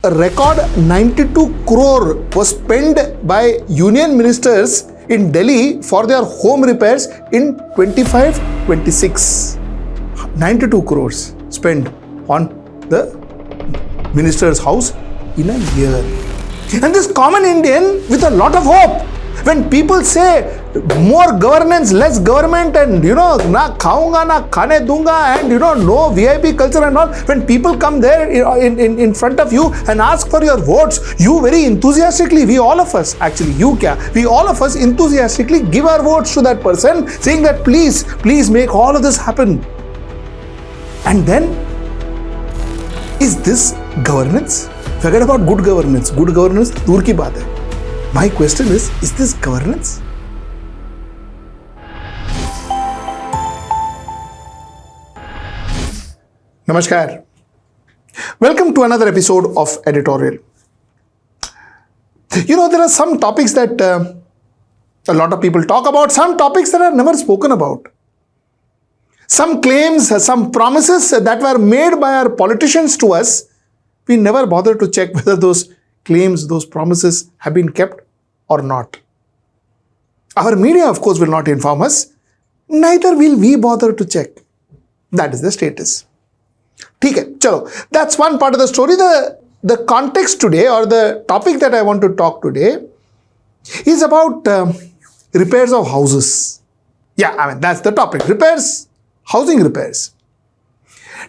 A record 92 crore was spent by union ministers in Delhi for their home repairs in 25-26. 92 crores spent on the minister's house in a year. And this common Indian with a lot of hope, when people say more governance, less government, and na khaunga, na khane dunga, and no VIP culture and all, when people come there in front of you and ask for your votes, you very enthusiastically, we all of us enthusiastically give our votes to that person, saying that please make all of this happen. And then, is this governance? Forget about good governance. Good governance, dur ki baat hai. My question is this governance? Namaskar. Welcome to another episode of Editorial. There are some topics that a lot of people talk about, some topics that are never spoken about. Some claims, some promises that were made by our politicians to us, we never bother to check whether those claims, those promises have been kept or not. Our media, of course, will not inform us. Neither will we bother to check. That is the status. ठीक है, चलो. That's one part of the story. The context today, or the topic that I want to talk today, is about repairs of houses. Yeah, that's the topic. Repairs, housing repairs.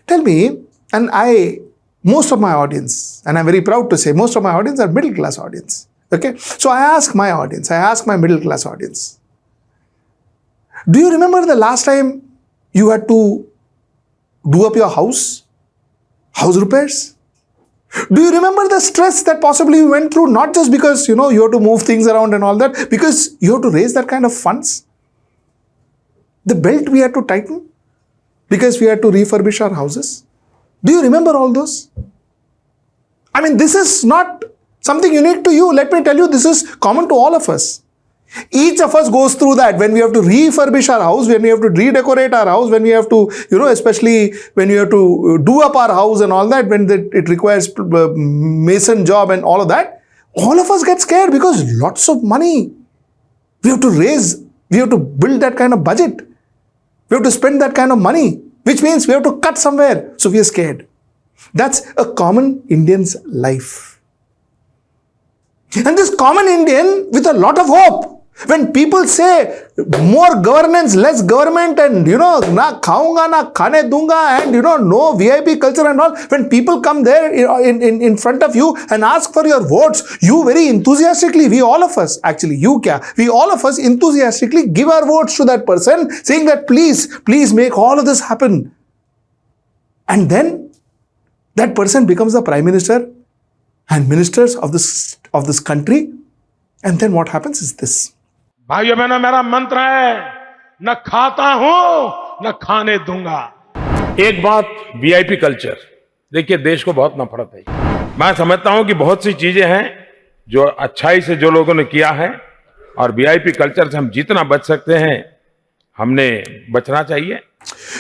Tell me, and most of my audience, and I'm very proud to say, most of my audience are middle class audience. Okay, so I ask my middle class audience, do you remember the last time you had to do up your house repairs? Do you remember the stress that possibly you went through, not just because you have to move things around and all that, because you have to raise that kind of funds? The belt we had to tighten because we had to refurbish our houses. Do you remember all those? This is not something unique to you. Let me tell you, this is common to all of us. Each of us goes through that when we have to refurbish our house, when we have to redecorate our house, when we have to, especially when we have to do up our house and all that, when it requires mason job and all of that. All of us get scared because lots of money we have to raise, we have to build that kind of budget. We have to spend that kind of money, which means we have to cut somewhere. So we are scared. That's a common Indian's life. And this common Indian with a lot of hope, when people say more governance, less government, and na khaunga, na khane dunga, and no VIP culture and all, when people come there in front of you and ask for your votes, you very enthusiastically, we all of us enthusiastically give our votes to that person, saying that please make all of this happen. And then that person becomes the Prime Minister and ministers of this country. And then what happens is this. भाइयों बहनों, मेरा मंत्र है, न खाता हूं न खाने दूंगा. एक बात, वीआईपी कल्चर. देखिए, देश को बहुत नफरत है. मैं समझता हूं कि बहुत सी चीजें हैं जो अच्छाई से जो लोगों ने किया है, और वीआईपी कल्चर से हम जितना बच सकते हैं हमने बचना चाहिए.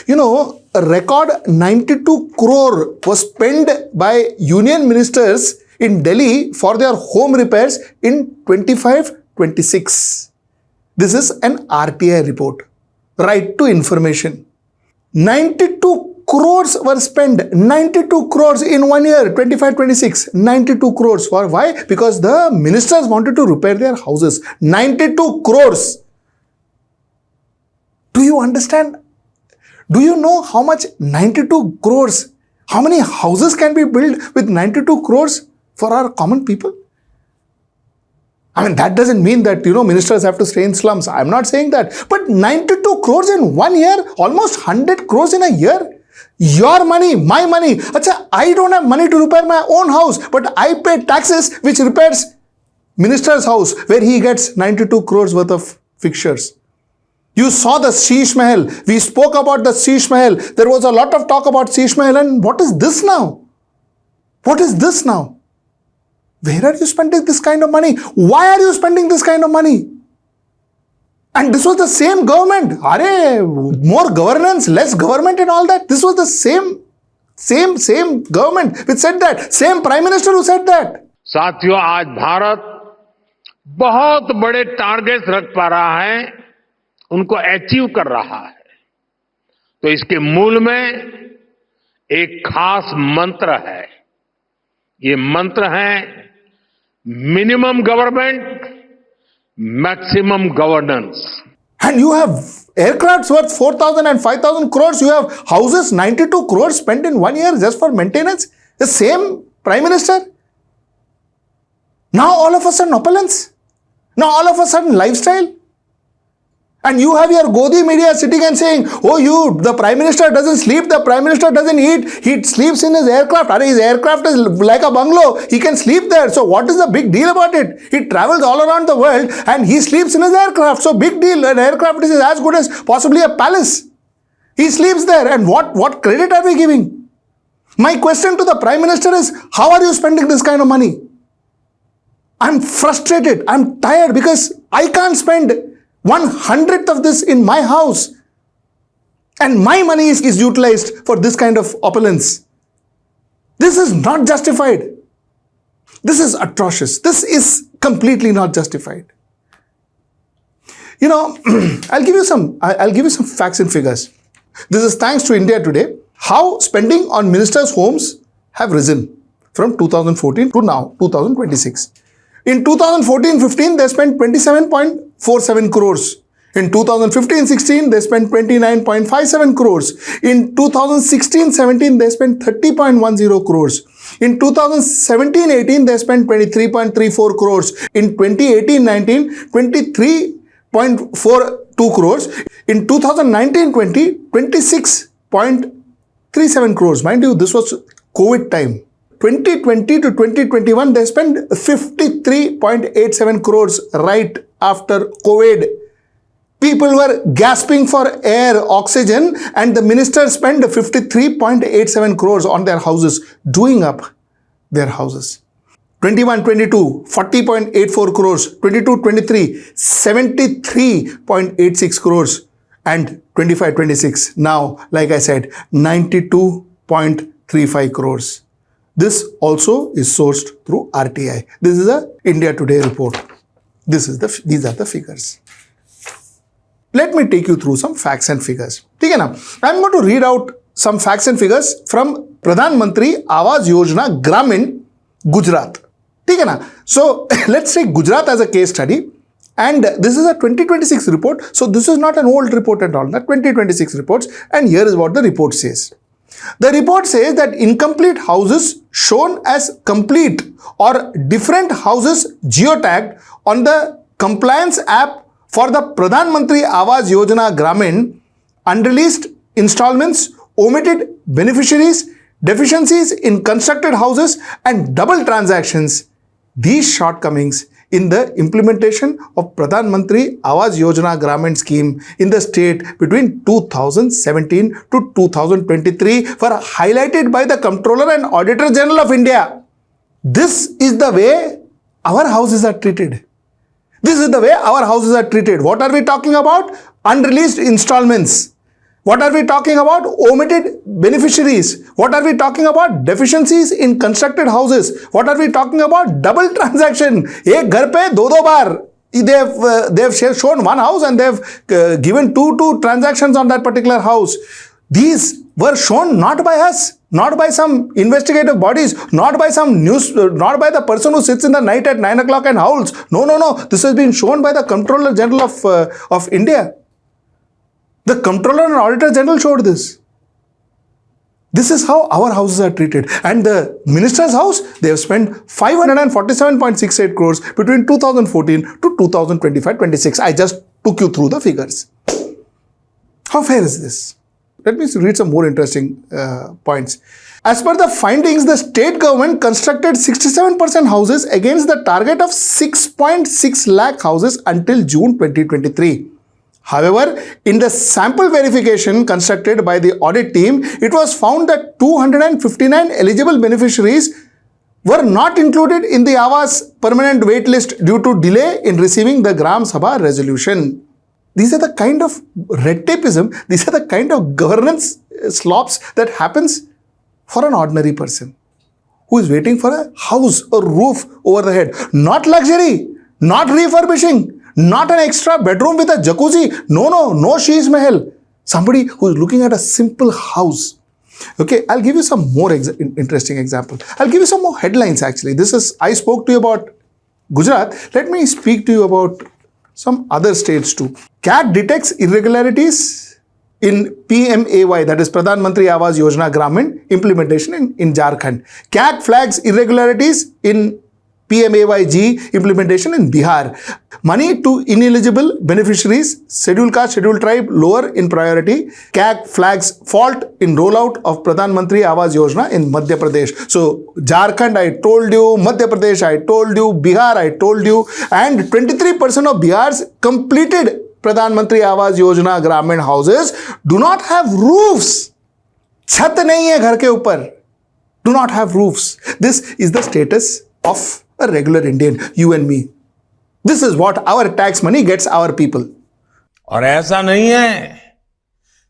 A record 92 crore was spent by union ministers in Delhi for their home repairs in 25-26. This is an RTI report, Right to Information. 92 crores were spent, 92 crores in 1 year, 25-26, 92 crores. For why? Because the ministers wanted to repair their houses. 92 crores. Do you understand? Do you know how much 92 crores, how many houses can be built with 92 crores for our common people? That doesn't mean that, ministers have to stay in slums. I'm not saying that. But 92 crores in 1 year, almost 100 crores in a year. Your money, my money. Achha, I don't have money to repair my own house, but I pay taxes which repairs minister's house, where he gets 92 crores worth of fixtures. You saw the Sheesh Mahal. We spoke about the Sheesh Mahal. There was a lot of talk about Sheesh Mahal. And what is this now? What is this now? Where are you spending this kind of money? Why are you spending this kind of money? And this was the same government. More governance, less government and all that. This was the same Same government which said that. Same Prime Minister who said that. साथियों, आज भारत बहुत बड़े targets रख पा रहा है, उनको achieve कर रहा है। तो इसके मूल में एक खास मंत्र है। ये मंत्र है minimum government, maximum governance. And you have aircrafts worth 4,000 and 5,000 crores. You have houses, 92 crores spent in 1 year just for maintenance. The same Prime Minister. Now all of a sudden opulence. Now all of a sudden lifestyle. And you have your Godi media sitting and saying, oh, the Prime Minister doesn't sleep, the Prime Minister doesn't eat, he sleeps in his aircraft. His aircraft is like a bungalow, he can sleep there. So what is the big deal about it? He travels all around the world and he sleeps in his aircraft. So big deal, an aircraft is as good as possibly a palace. He sleeps there, and what credit are we giving? My question to the Prime Minister is, how are you spending this kind of money? I'm frustrated, I'm tired because I can't spend 1/100th of this in my house, and my money is utilized for this kind of opulence. This is not justified. This is atrocious. This is completely not justified. I'll give you some facts and figures. This is thanks to India Today. How spending on ministers' homes have risen from 2014 to now 2026. In 2014-15, they spent 27.47 crores. In 2015-16, they spent 29.57 crores. In 2016-17, they spent 30.10 crores. In 2017-18, they spent 23.34 crores. In 2018-19, 23.42 crores. In 2019-20, 26.37 crores. Mind you, this was COVID time. 2020 to 2021, they spent 53.87 crores right after COVID. People were gasping for air, oxygen, and the ministers spent 53.87 crores on their houses, doing up their houses. 21-22, 40.84 crores. 22-23, 73.86 crores. And 25-26, now, like I said, 92.35 crores. This also is sourced through RTI. This is a India Today report. These are the figures. Let me take you through some facts and figures. Okay, now, I'm going to read out some facts and figures from Pradhan Mantri Awas Yojana Gramin, Gujarat. Okay, now, so let's take Gujarat as a case study. And this is a 2026 report. So this is not an old report at all. The 2026 reports. And here is what the report says. The report says that incomplete houses shown as complete or different houses geotagged on the compliance app for the Pradhan Mantri Awas Yojana Gramin, unreleased installments, omitted beneficiaries, deficiencies in constructed houses, and double transactions. These shortcomings in the implementation of Pradhan Mantri Awas Yojana Gramin scheme in the state between 2017 to 2023 were highlighted by the Comptroller and Auditor General of India. This is the way our houses are treated. This is the way our houses are treated. What are we talking about? Unreleased installments. What are we talking about? Omitted beneficiaries. What are we talking about? Deficiencies in constructed houses. What are we talking about? Double transaction. Ek ghar pe do baar. They've shown one house and they've given two transactions on that particular house. These were shown not by us, not by some investigative bodies, not by some news, not by the person who sits in the night at 9 o'clock and howls. No. This has been shown by the Comptroller General of India. The Comptroller and Auditor General showed this. This is how our houses are treated. And the minister's house, they have spent 547.68 crores between 2014 to 2025-26. I just took you through the figures. How fair is this? Let me read some more interesting points. As per the findings, the state government constructed 67% houses against the target of 6.6 lakh houses until June 2023. However, in the sample verification conducted by the audit team, it was found that 259 eligible beneficiaries were not included in the Awas permanent wait list due to delay in receiving the Gram Sabha resolution. These are the kind of red tapeism, these are the kind of governance slops that happens for an ordinary person who is waiting for a house, a roof over the head. Not luxury, not refurbishing, not an extra bedroom with a jacuzzi. No Sheesh Mahal. Somebody who is looking at a simple house. Okay, I'll give you some more interesting example. I'll give you some more headlines actually. I spoke to you about Gujarat. Let me speak to you about some other states too. CAT detects irregularities in PMAY, that is Pradhan Mantri Awas Yojana Gramin implementation in Jharkhand. CAT flags irregularities in PMAYG implementation in Bihar. Money to ineligible beneficiaries, scheduled caste, scheduled tribe, lower in priority. CAG flags fault in rollout of Pradhan Mantri Awas Yojana in Madhya Pradesh. So, Jharkhand, I told you, Madhya Pradesh, I told you, Bihar, I told you, and 23% of Bihar's completed Pradhan Mantri Awas Yojana Gramin houses do not have roofs. Chhat nahi hai ghar ke upar. Do not have roofs. This is the status of a regular Indian, you and me. This is what our tax money gets our people. और ऐसा नहीं है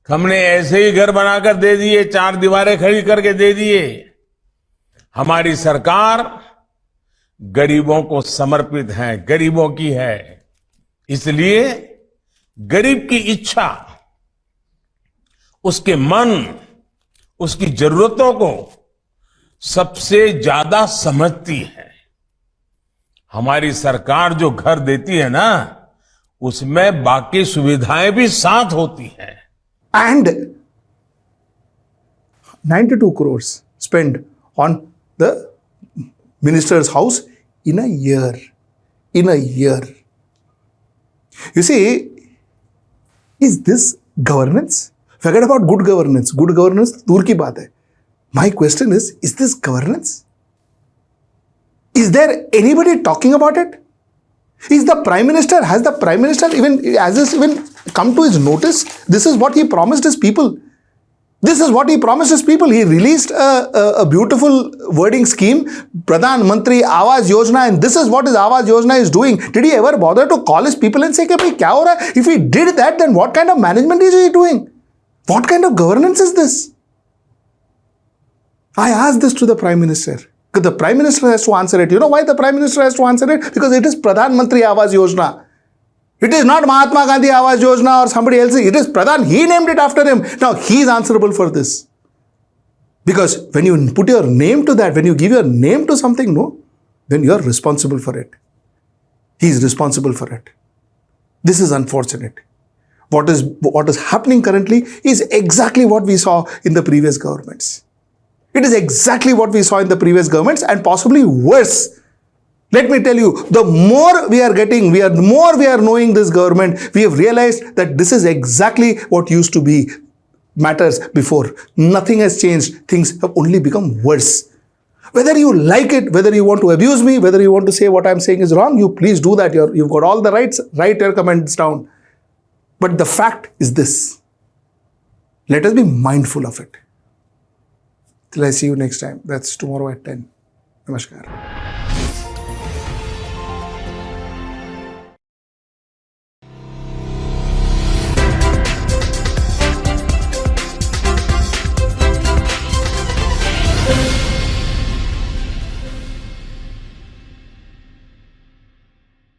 हमने ऐसे ही घर बनाकर दे दिए, 4 दीवारें खड़ी करके दे दिए। हमारी सरकार गरीबों को समर्पित है, गरीबों की है। इसलिए गरीब की इच्छा, उसके मन, उसकी जरूरतों को सबसे ज्यादा समझती है। हमारी सरकार जो घर देती है ना, उसमें बाकी सुविधाएं भी साथ होती हैं। And 92 crores spent on the minister's house in a year. In a year. You see, is this governance? Forget about good governance. Good governance दूर की बात है. My question is this governance? Is there anybody talking about it? Has the Prime Minister even come to his notice? This is what he promised his people. This is what he promised his people. He released a beautiful wording scheme, Pradhan Mantri Awas Yojana, and this is what his Awas Yojana is doing. Did he ever bother to call his people and say, "Bhai, kya ho raha hai?" If he did that, then what kind of management is he doing? What kind of governance is this? I asked this to the Prime Minister. Because the Prime Minister has to answer it. You know why the Prime Minister has to answer it? Because it is Pradhan Mantri Awas Yojana. It is not Mahatma Gandhi Awas Yojana or somebody else. It is Pradhan. He named it after him. Now, he is answerable for this. Because when you put your name to that, when you give your name to something, no, then you are responsible for it. He is responsible for it. This is unfortunate. What is happening currently is exactly what we saw in the previous governments. It is exactly what we saw in the previous governments and possibly worse. Let me tell you, the more we are getting, the more we are knowing this government, we have realized that this is exactly what used to be matters before. Nothing has changed. Things have only become worse. Whether you like it, whether you want to abuse me, whether you want to say what I'm saying is wrong, you please do that. You've got all the rights. Write your comments down. But the fact is this. Let us be mindful of it. Till I see you next time. That's tomorrow at 10. Namaskar.